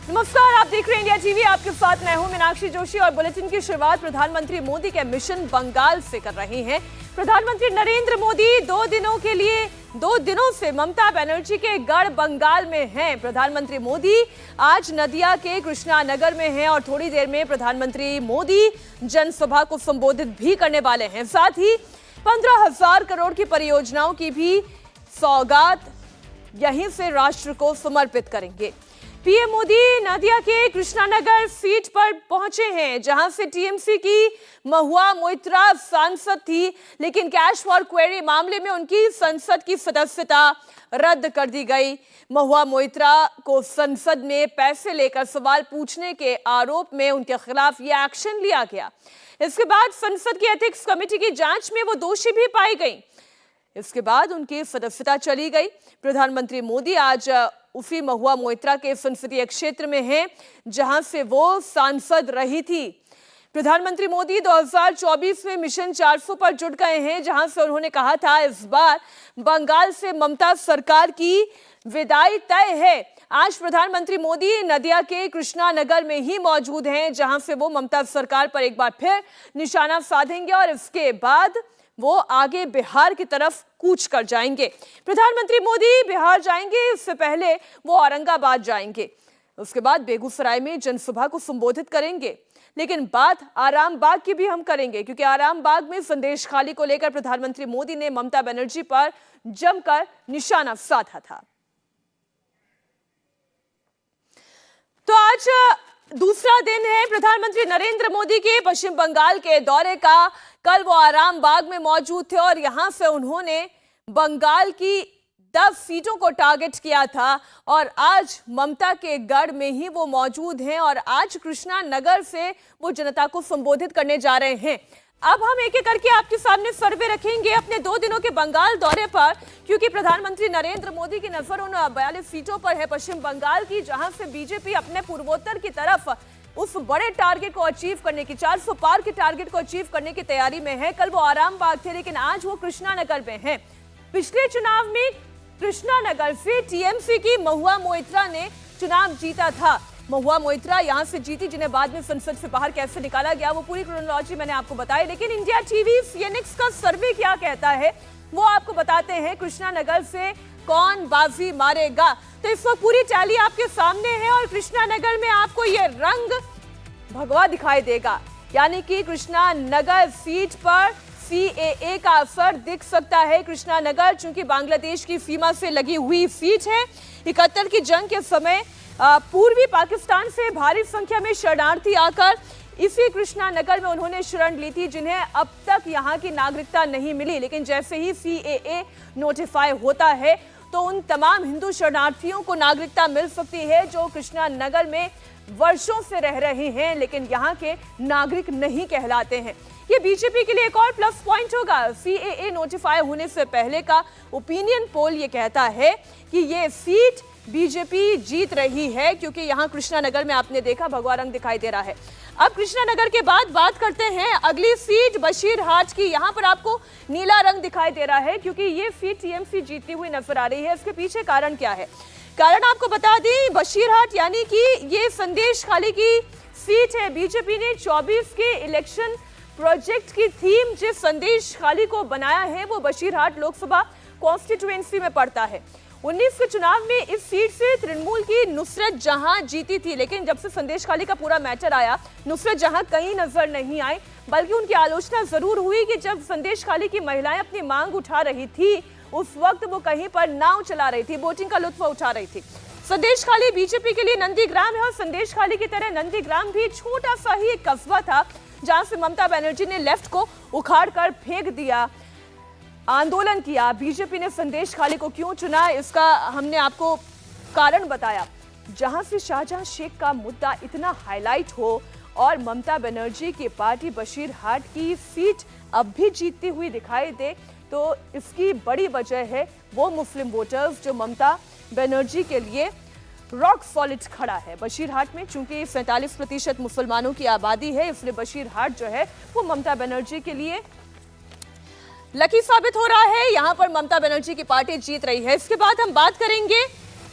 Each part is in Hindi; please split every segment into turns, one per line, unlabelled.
नमस्कार, आप देख रहे हैं इंडिया टीवी। आपके साथ मैं हूं मीनाक्षी जोशी और बुलेटिन की शुरुआत प्रधानमंत्री मोदी के मिशन बंगाल से कर रहे हैं। प्रधानमंत्री नरेंद्र मोदी 2 दिनों से ममता बनर्जी के गढ़ बंगाल में हैं। प्रधानमंत्री मोदी आज नदिया के कृष्णा नगर में हैं और थोड़ी देर में प्रधानमंत्री मोदी जनसभा को संबोधित भी करने वाले हैं। साथ ही 15,000 करोड़ की परियोजनाओं की भी सौगात यहीं से राष्ट्र को समर्पित करेंगे। पीएम मोदी नदिया के कृष्णानगर सीट पर पहुंचे हैं, जहां से टीएमसी की महुआ मोइत्रा सांसद थी, लेकिन कैश फॉर क्वेरी मामले में उनकी संसद की सदस्यता रद्द कर दी गई। महुआ मोइत्रा को संसद में पैसे लेकर सवाल पूछने के आरोप में उनके खिलाफ यह एक्शन लिया गया। इसके बाद संसद की एथिक्स कमेटी की जांच में वो दोषी भी पाई गई। इसके बाद उनकी सदस्यता चली गई। प्रधानमंत्री मोदी आज उसी महुआ मोइत्रा के संसदीय क्षेत्र में हैं, जहां से वो सांसद रही थी। प्रधानमंत्री मोदी 2024 में मिशन 400 पर जुट गए हैं, जहां से उन्होंने कहा था इस बार बंगाल से ममता सरकार की विदाई तय है। आज प्रधानमंत्री मोदी नदिया के कृष्णा नगर में ही मौजूद हैं, जहां से वो ममता सरकार पर एक बार फिर निशाना साधेंगे और इसके बाद वो आगे बिहार की तरफ कूच कर जाएंगे। प्रधानमंत्री मोदी बिहार जाएंगे, इससे पहले वो औरंगाबाद जाएंगे। उसके बाद बेगूसराय में जनसभा को संबोधित करेंगे। लेकिन बात आराम बाग की भी हम करेंगे, क्योंकि आराम बाग में संदेश खाली को लेकर प्रधानमंत्री मोदी ने ममता बनर्जी पर जमकर निशाना साधा था। तो आज दूसरा दिन है प्रधानमंत्री नरेंद्र मोदी के पश्चिम बंगाल के दौरे का। कल वो आराम बाग में मौजूद थे और यहां से उन्होंने बंगाल की 10 सीटों को टारगेट किया था और आज ममता के गढ़ में ही वो मौजूद हैं और आज कृष्णा नगर से वो जनता को संबोधित करने जा रहे हैं। अब हम एक एक करके आपके सामने सर्वे रखेंगे अपने 2 दिनों के बंगाल दौरे पर, क्योंकि प्रधानमंत्री नरेंद्र मोदी की नजर उन 42 सीटों पर है पश्चिम बंगाल की, जहां से बीजेपी अपने पूर्वोत्तर की तरफ उस बड़े टारगेट को अचीव करने की, 400 पार के टारगेट को अचीव करने की तैयारी में है। कल वो आराम बाग थे, लेकिन आज वो कृष्णा नगर में हैं। पिछले चुनाव में कृष्णा नगर से टीएमसी की महुआ मोइत्रा ने चुनाव जीता था। महुआ मोइत्रा यहां से जीती, जिन्हें बाद में संसद से बाहर कैसे निकाला गया वो पूरी क्रोनोलॉजी मैंने आपको बताई। लेकिन इंडिया टीवी सीएनएक्स का सर्वे क्या कहता है वो आपको बताते हैं। कृष्णा नगर से कौन बाजी मारेगा, तो इस वक्त पूरी टैली आपके सामने है और कृष्णा नगर में आपको ये रंग भगवा दिखाई देगा, यानी कि कृष्णा नगर सीट पर सीएए का असर दिख सकता है। कृष्णा नगर चूंकि बांग्लादेश की सीमा से लगी हुई सीट है। 71 की जंग के समय पूर्वी पाकिस्तान से भारी संख्या में शरणार्थी आकर इसी कृष्णा नगर में उन्होंने शरण ली थी, जिन्हें अब तक यहाँ की नागरिकता नहीं मिली। लेकिन जैसे ही सीएए नोटिफाई होता है तो उन तमाम हिंदू शरणार्थियों को नागरिकता मिल सकती है जो कृष्णा नगर में वर्षों से रह रहे हैं, लेकिन यहाँ के नागरिक नहीं कहलाते हैं। ये बीजेपी के लिए एक और प्लस पॉइंट होगा। सीएए नोटिफाई होने से पहले का ओपिनियन पोल ये कहता है कि ये सीट बीजेपी जीत रही है, क्योंकि यहाँ कृष्णा नगर में आपने देखा भगवा रंग दिखाई दे रहा है। अब कृष्णा नगर के बाद बात करते हैं अगली सीट बशीरहाट की। यहाँ पर आपको नीला रंग दिखाई दे रहा है, क्योंकि ये सीट टीएमसी जीतती हुई नजर आ रही है। इसके पीछे कारण क्या है? कारण आपको बता दें, बशीरहाट यानी कि ये संदेश खाली की सीट है। बीजेपी ने 24 के इलेक्शन प्रोजेक्ट की थीम जिस संदेश खाली को बनाया है वो बशीरहाट लोकसभा कॉन्स्टिट्यूएंसी में पड़ता है। 19 के चुनाव में इस सीट से तृणमूल की नुसरत जहां जीती थी, लेकिन जब से संदेश खाली का पूरा मैटर आया, नुसरत जहां कहीं नजर नहीं आई, बल्कि उनकी आलोचना जरूर हुई कि जब संदेश खाली की महिलाएं अपनी मांग उठा रही थी उस वक्त वो कहीं पर नाव चला रही थी, बोटिंग का लुत्फ उठा रही थी। संदेश खाली बीजेपी के लिए नंदीग्राम है और संदेश खाली की तरह नंदीग्राम भी छोटा सा ही एक कस्बा था, जहां से ममता बनर्जी ने लेफ्ट को उखाड़ कर फेंक दिया, आंदोलन किया। बीजेपी ने संदेश खाली को क्यों चुना, इसका हमने आपको कारण बताया। जहां से शाहजहां शेख का मुद्दा इतना हाईलाइट हो और ममता बनर्जी की पार्टी बशीरहाट की सीट अब भी जीतती हुई दिखाई दे, तो इसकी बड़ी वजह है वो मुस्लिम वोटर्स जो ममता बनर्जी के लिए रॉक सॉलिड खड़ा है। बशीरहाट में चूंकि 47% मुसलमानों की आबादी है, इसलिए बशीरहाट जो है वो ममता बनर्जी के लिए लकी साबित हो रहा है। यहां पर ममता बनर्जी की पार्टी जीत रही है। इसके बाद हम बात करेंगे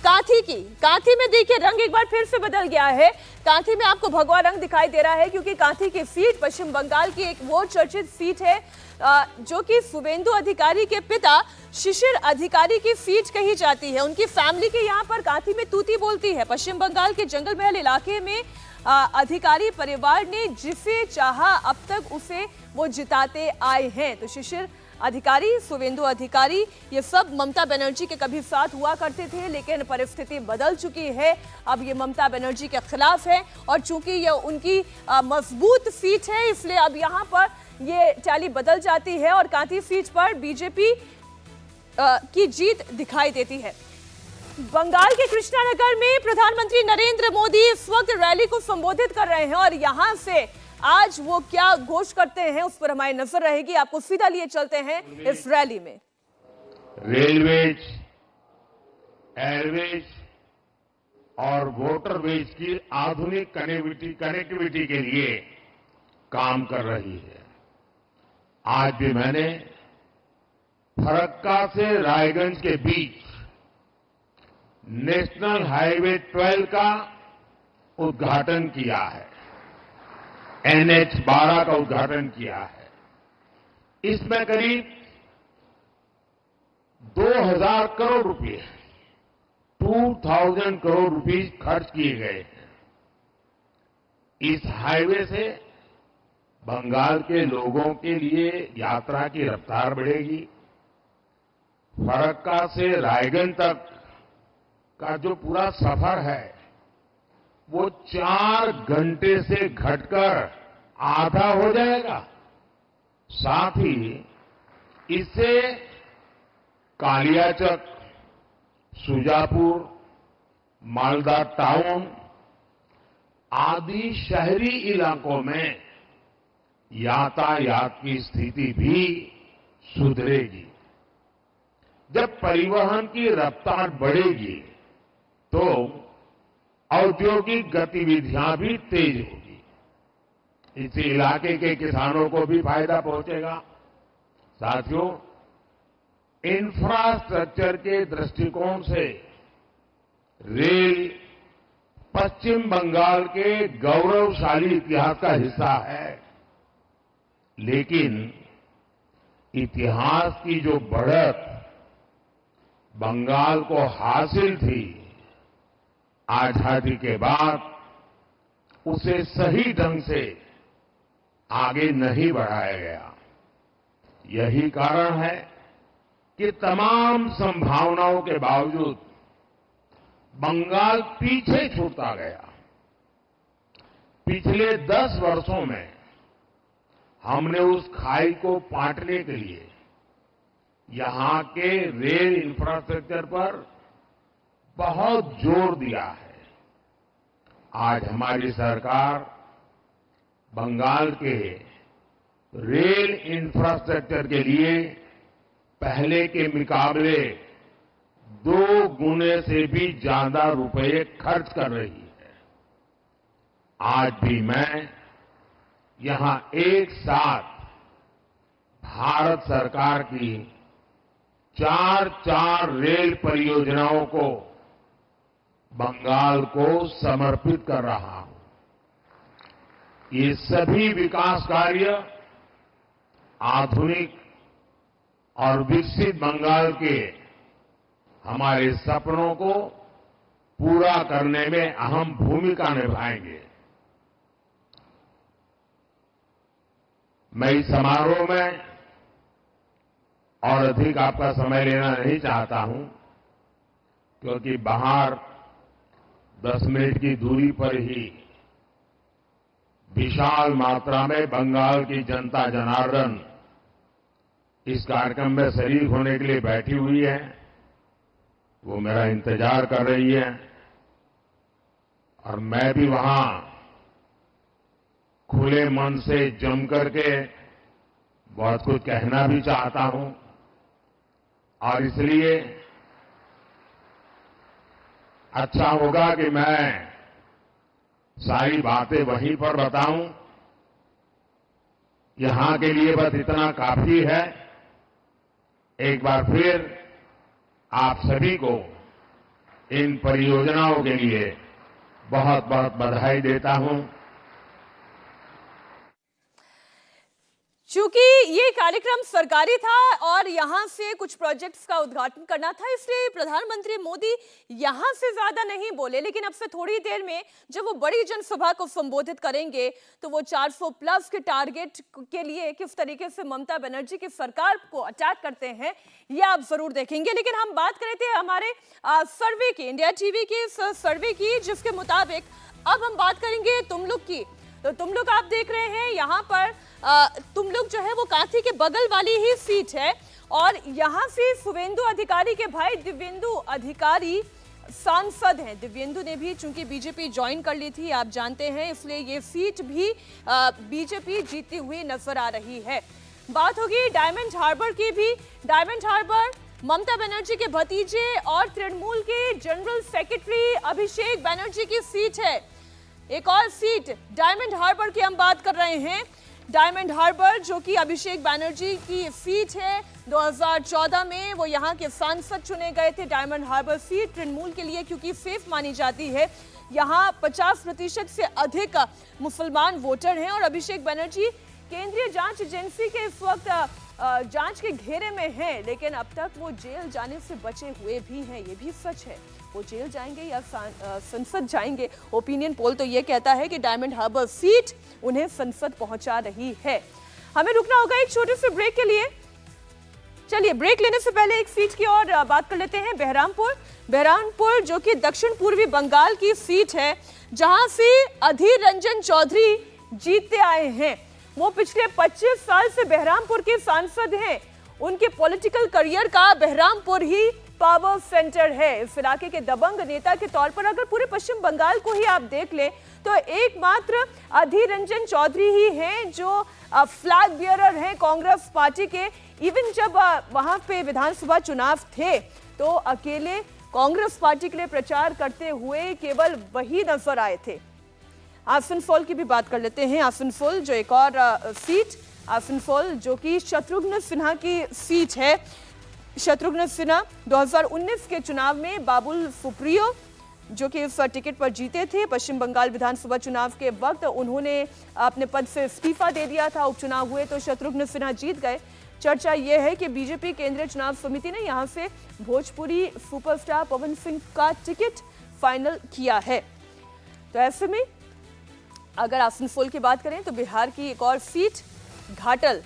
कांथी में देखिए रंग एक बार फिर से बदल गया है। कांथी में आपको भगवा रंग दिखाई दे रहा है क्योंकि कांथी की सीट पश्चिम बंगाल की एक वो चर्चित सीट है जो कि शुभेंदु अधिकारी के पिता शिशिर अधिकारी की सीट कही जाती है। उनकी फैमिली के यहाँ पर कांथी में तूती बोलती है। पश्चिम बंगाल के जंगल महल इलाके में अधिकारी परिवार ने जिसे चाहा अब तक उसे वो जिताते आए हैं। तो शिशिर अधिकारी, शुभेंदु अधिकारी, ये सब ममता बनर्जी के कभी साथ हुआ करते थे, लेकिन परिस्थिति बदल चुकी है। अब ये ममता बनर्जी के खिलाफ है और चूंकि ये उनकी मजबूत सीट है इसलिए अब यहाँ पर ये चाली बदल जाती है और कांथी सीट पर बीजेपी की जीत दिखाई देती है। बंगाल के कृष्णानगर में प्रधानमंत्री नरेंद्र मोदी इस वक्त रैली को संबोधित कर रहे हैं और यहाँ से आज वो क्या घोषणा करते हैं उस पर हमारी नजर रहेगी। आपको सीधा लिए चलते हैं इस रैली में।
रेलवेज, एयरवेज और वाटरवेज की आधुनिक कनेक्टिविटी के लिए काम कर रही है। आज भी मैंने फरक्का से रायगंज के बीच नेशनल हाईवे 12 का उद्घाटन किया है, NH 12 का उद्घाटन किया है। इसमें करीब 2000 करोड़ रुपए 2000 करोड़ रुपए खर्च किए गए हैं। इस हाईवे से बंगाल के लोगों के लिए यात्रा की रफ्तार बढ़ेगी। फरक्का से रायगंज तक का जो पूरा सफर है वो 4 घंटे से घटकर आधा हो जाएगा। साथ ही इससे कालियाचक, सुजापुर, मालदा टाउन आदि शहरी इलाकों में यातायात की स्थिति भी सुधरेगी। जब परिवहन की रफ्तार बढ़ेगी तो औद्योगिक गतिविधियां भी तेज होगी। इसी इलाके के किसानों को भी फायदा पहुंचेगा। साथियों, इंफ्रास्ट्रक्चर के दृष्टिकोण से रेल पश्चिम बंगाल के गौरवशाली इतिहास का हिस्सा है, लेकिन इतिहास की जो बढ़त बंगाल को हासिल थी, आजादी के बाद उसे सही ढंग से आगे नहीं बढ़ाया गया। यही कारण है कि तमाम संभावनाओं के बावजूद बंगाल पीछे छूटता गया। पिछले 10 वर्षों में हमने उस खाई को पाटने के लिए यहां के रेल इंफ्रास्ट्रक्चर पर बहुत जोर दिया है। आज हमारी सरकार बंगाल के रेल इंफ्रास्ट्रक्चर के लिए पहले के मुकाबले 2 गुने से भी ज्यादा रुपए खर्च कर रही है। आज भी मैं यहां एक साथ भारत सरकार की 4 रेल परियोजनाओं को बंगाल को समर्पित कर रहा हूं। ये सभी विकास कार्य आधुनिक और विकसित बंगाल के हमारे सपनों को पूरा करने में अहम भूमिका निभाएंगे। मैं इस समारोह में और अधिक आपका समय लेना नहीं चाहता हूं, क्योंकि बाहर 10 मिनट की दूरी पर ही विशाल मात्रा में बंगाल की जनता जनार्दन इस कार्यक्रम में शरीक होने के लिए बैठी हुई है। वो मेरा इंतजार कर रही है और मैं भी वहां खुले मन से जम करके बहुत कुछ कहना भी चाहता हूं और इसलिए अच्छा होगा कि मैं सारी बातें वहीं पर बताऊं। यहां के लिए बस इतना काफी है। एक बार फिर आप सभी को इन परियोजनाओं के लिए बहुत बहुत बधाई देता हूं।
चूंकि ये कार्यक्रम सरकारी था और यहां से कुछ प्रोजेक्ट्स का उद्घाटन करना था, इसलिए प्रधानमंत्री मोदी यहां से ज्यादा नहीं बोले। लेकिन अब से थोड़ी देर में जब वो बड़ी जनसभा को संबोधित करेंगे तो वो 400 प्लस के टारगेट के लिए किस तरीके से ममता बनर्जी की सरकार को अटैक करते हैं ये आप जरूर देखेंगे। लेकिन हम बात कर रहे थे हमारे सर्वे की, इंडिया टीवी के सर्वे की, जिसके मुताबिक अब हम बात करेंगे तुमलुक की। तो तुमलुक आप देख रहे हैं यहाँ पर तुमलुक जो है वो कांथी के बगल वाली ही सीट है और यहाँ से शुभेंदु अधिकारी के भाई दिव्येंदु अधिकारी सांसद हैं। दिव्येंदु ने भी चूंकि बीजेपी ज्वाइन कर ली थी, आप जानते हैं, इसलिए ये सीट भी बीजेपी जीती हुई नजर आ रही है। बात होगी डायमंड हार्बर की भी। डायमंड हार्बर ममता बनर्जी के भतीजे और तृणमूल के जनरल सेक्रेटरी अभिषेक बनर्जी की सीट है। एक और सीट डायमंड हार्बर की हम बात कर रहे हैं। डायमंड हार्बर जो कि अभिषेक बनर्जी की सीट है, 2014 में वो यहाँ के सांसद चुने गए थे। डायमंड हार्बर सीट तृणमूल के लिए क्योंकि सेफ मानी जाती है, यहाँ 50% से अधिक मुसलमान वोटर हैं और अभिषेक बनर्जी केंद्रीय जांच एजेंसी के इस वक्त जांच के घेरे में हैं, लेकिन अब तक वो जेल जाने से बचे हुए भी हैं। ये भी सच है, वो जेल जाएंगे या संसद जाएंगे। ओपिनियन पोल तो ये कहता है कि डायमंड हार्बर सीट उन्हें संसद पहुंचा रही है। हमें रुकना होगा एक छोटे से ब्रेक के लिए। चलिए ब्रेक लेने से पहले एक सीट की और बात कर लेते हैं। बहरामपुर जो कि दक्षिण पूर्वी बंगाल की सीट है, जहां से अधीर रंजन चौधरी जीतते आए हैं। वो पिछले 25 साल से बहरामपुर के सांसद हैं। उनके पॉलिटिकल करियर का बहरामपुर ही पावर सेंटर है। इस इलाके के दबंग नेता के तौर पर अगर पूरे पश्चिम बंगाल को ही आप देख लें तो एकमात्र अधीर रंजन चौधरी ही हैं जो फ्लैग बियरर हैं कांग्रेस पार्टी के। इवन जब वहां पे विधानसभा चुनाव थे तो अकेले कांग्रेस पार्टी के लिए प्रचार करते हुए केवल वही नजर आए थे। आसनसोल की भी बात कर लेते हैं। आसनसोल जो एक और सीट, आसनसोल जो कि शत्रुघ्न सिन्हा की सीट है। शत्रुघ्न सिन्हा 2019 के चुनाव में बाबुल सुप्रियो जो कि इस टिकट पर जीते थे। पश्चिम बंगाल विधानसभा चुनाव के वक्त उन्होंने अपने पद से इस्तीफा दे दिया था। उपचुनाव हुए तो शत्रुघ्न सिन्हा जीत गए। चर्चा यह है कि बीजेपी केंद्रीय चुनाव समिति ने यहां से भोजपुरी सुपरस्टार पवन सिंह का टिकट फाइनल किया है। तो ऐसे में अगर आसनसोल की बात करें तो बिहार की एक और सीट घाटल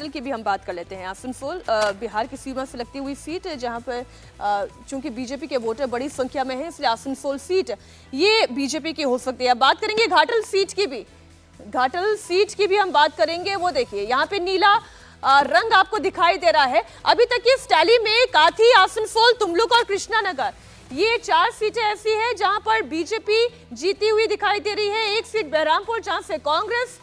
की भी हम बात कर लेते हैं। आसनसोल बिहार की सीमा से लगती हुई सीट है, जहां पर चूंकि बीजेपी के वोटर बड़ी संख्या में है, इसलिए आसनसोल सीट ये बीजेपी की हो सकती है। बात करेंगे घाटल सीट की भी हम बात करेंगे। वो देखिए यहाँ पे नीला रंग आपको दिखाई दे रहा है। अभी तक इस टैली में काथी, आसनसोल, तुमलुक और कृष्णानगर ये 4 सीटें ऐसी हैं जहां पर बीजेपी जीती हुई दिखाई दे रही है। एक सीट बहरामपुर जहां से कांग्रेस,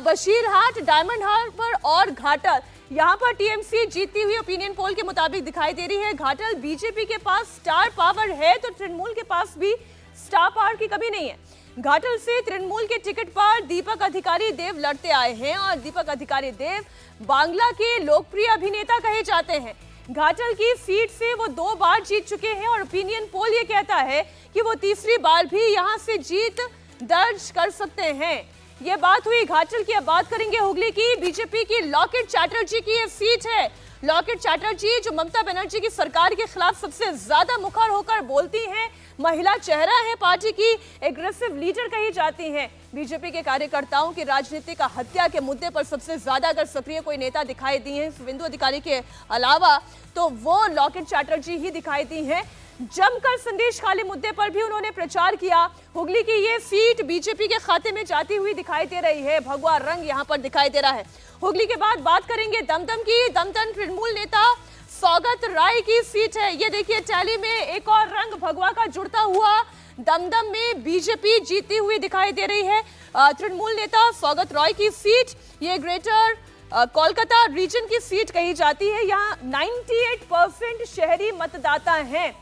बशीरहाट, डायमंड हार्बर और घाटल यहां पर टीएमसी जीती हुई ओपिनियन पोल के मुताबिक दिखाई दे रही है। घाटल बीजेपी के पास स्टार पावर है तो तृणमूल के पास भी स्टार पावर की कमी नहीं है। घाटल से तृणमूल के टिकट पर दीपक अधिकारी देव लड़ते आए हैं और दीपक अधिकारी देव बांग्ला के लोकप्रिय अभिनेता कहे जाते हैं। घाटल की सीट से वो 2 बार जीत चुके हैं और ओपिनियन पोल ये कहता है कि वो तीसरी बार भी यहां से जीत दर्ज कर सकते हैं। ये बात हुई घाटल की। अब बात करेंगे हुगली की। बीजेपी की लॉकेट चैटर्जी की ये सीट है। लॉकेट चैटर्जी जो ममता बनर्जी की सरकार के खिलाफ सबसे ज्यादा मुखर होकर बोलती हैं, महिला चेहरा है पार्टी की, एग्रेसिव लीडर कही जाती हैं। बीजेपी के कार्यकर्ताओं की राजनीति का हत्या के मुद्दे पर सबसे ज्यादा अगर सक्रिय कोई नेता दिखाई दी है शुभेंदु अधिकारी के अलावा तो वो लॉकेट चैटर्जी ही दिखाई दी हैं। जमकर संदेश खाली मुद्दे पर भी उन्होंने प्रचार किया। हुगली की ये सीट बीजेपी के खाते में जाती हुई दिखाई दे रही है। भगवा रंग यहाँ पर दिखाई दे रहा है। हुगली के बाद बात करेंगे दमदम की। दमदम तृणमूल नेता सौगत राय की सीट है। ये देखिए टैली में एक और रंग भगवा का जुड़ता हुआ दमदम में बीजेपी जीती हुई दिखाई दे रही है। तृणमूल नेता सौगत राय की सीट ये ग्रेटर कोलकाता रीजन की सीट कही जाती है। यहाँ 98% शहरी मतदाता हैं।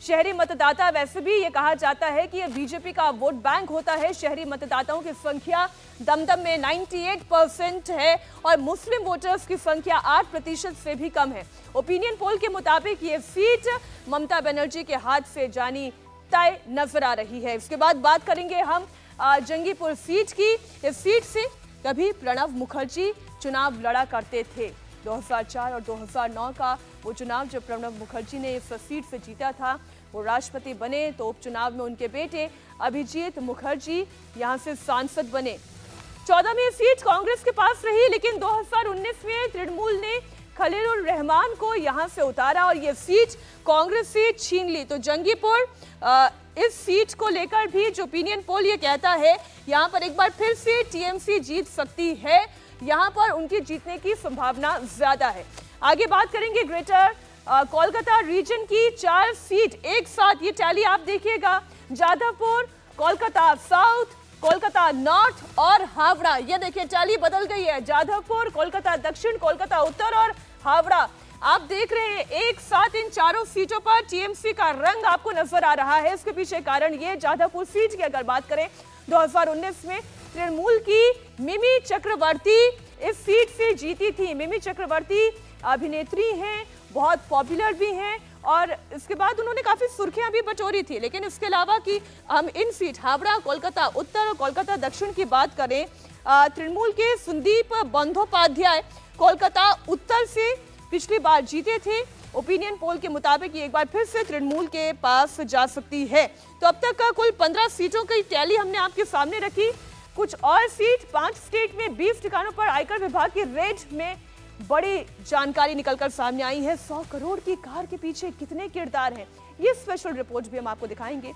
शहरी मतदाता, वैसे भी ये कहा जाता है कि ये बीजेपी का वोट बैंक होता है। शहरी मतदाताओं की संख्या दमदम में 98% है और मुस्लिम वोटर्स की संख्या 8% से भी कम है। ओपिनियन पोल के मुताबिक ये सीट ममता बनर्जी के हाथ से जानी तय नजर आ रही है। इसके बाद बात करेंगे हम जंगीपुर सीट की। इस सीट से कभी प्रणब मुखर्जी चुनाव लड़ा करते थे। 2004 और 2009 का वो चुनाव जब प्रणब मुखर्जी ने इस सीट से जीता था, वो राष्ट्रपति बने, तो उपचुनाव में उनके बेटे अभिजीत मुखर्जी यहां से सांसद बने। 14 में सीट कांग्रेस के पास रही, लेकिन 2019 में तृणमूल ने खलीलुर रहमान को यहां से उतारा और ये सीट कांग्रेस से छीन ली। तो जंगीपुर इस सीट को लेकर भी जो ओपिनियन पोल ये कहता है, यहां पर एक बार फिर से टीएमसी जीत सकती है, यहां पर उनकी जीतने की संभावना ज्यादा है। आगे बात करेंगे ग्रेटर कोलकाता रीजन की 4 सीट एक साथ, ये टैली आप देखिएगा। जादवपुर, कोलकाता साउथ, कोलकाता नॉर्थ और हावड़ा, ये देखिए टैली बदल गई है। जादवपुर, कोलकाता दक्षिण, कोलकाता उत्तर और हावड़ा, आप देख रहे हैं एक साथ इन चारों सीटों पर टीएमसी का रंग आपको नजर आ रहा है। इसके पीछे कारण ये जादवपुर सीट की अगर बात करें, 2019 में तृणमूल की मिमी चक्रवर्ती इस सीट से जीती थी। मिमी चक्रवर्ती अभिनेत्री हैं, बहुत पॉपुलर भी हैं और इसके बाद उन्होंने काफी सुर्खियां भी बटोरी थी। लेकिन इसके अलावा कि हम इन सीट हावड़ा, कोलकाता उत्तर और कोलकाता दक्षिण की बात करें, तृणमूल के सुदीप बंदोपाध्याय कोलकाता उत्तर से पिछली बार जीते थे। ओपिनियन पोल के मुताबिक ये एक बार फिर से तृणमूल के पास जा सकती है। तो अब तक का कुल 15 सीटों की टैली हमने आपके सामने रखी। कुछ और सीट 5 स्टेट में 20 ठिकानों पर आयकर विभाग की रेड में बड़ी जानकारी निकलकर सामने आई है। 100 करोड़ की कार के पीछे कितने किरदार हैं, ये स्पेशल रिपोर्ट भी हम आपको दिखाएंगे।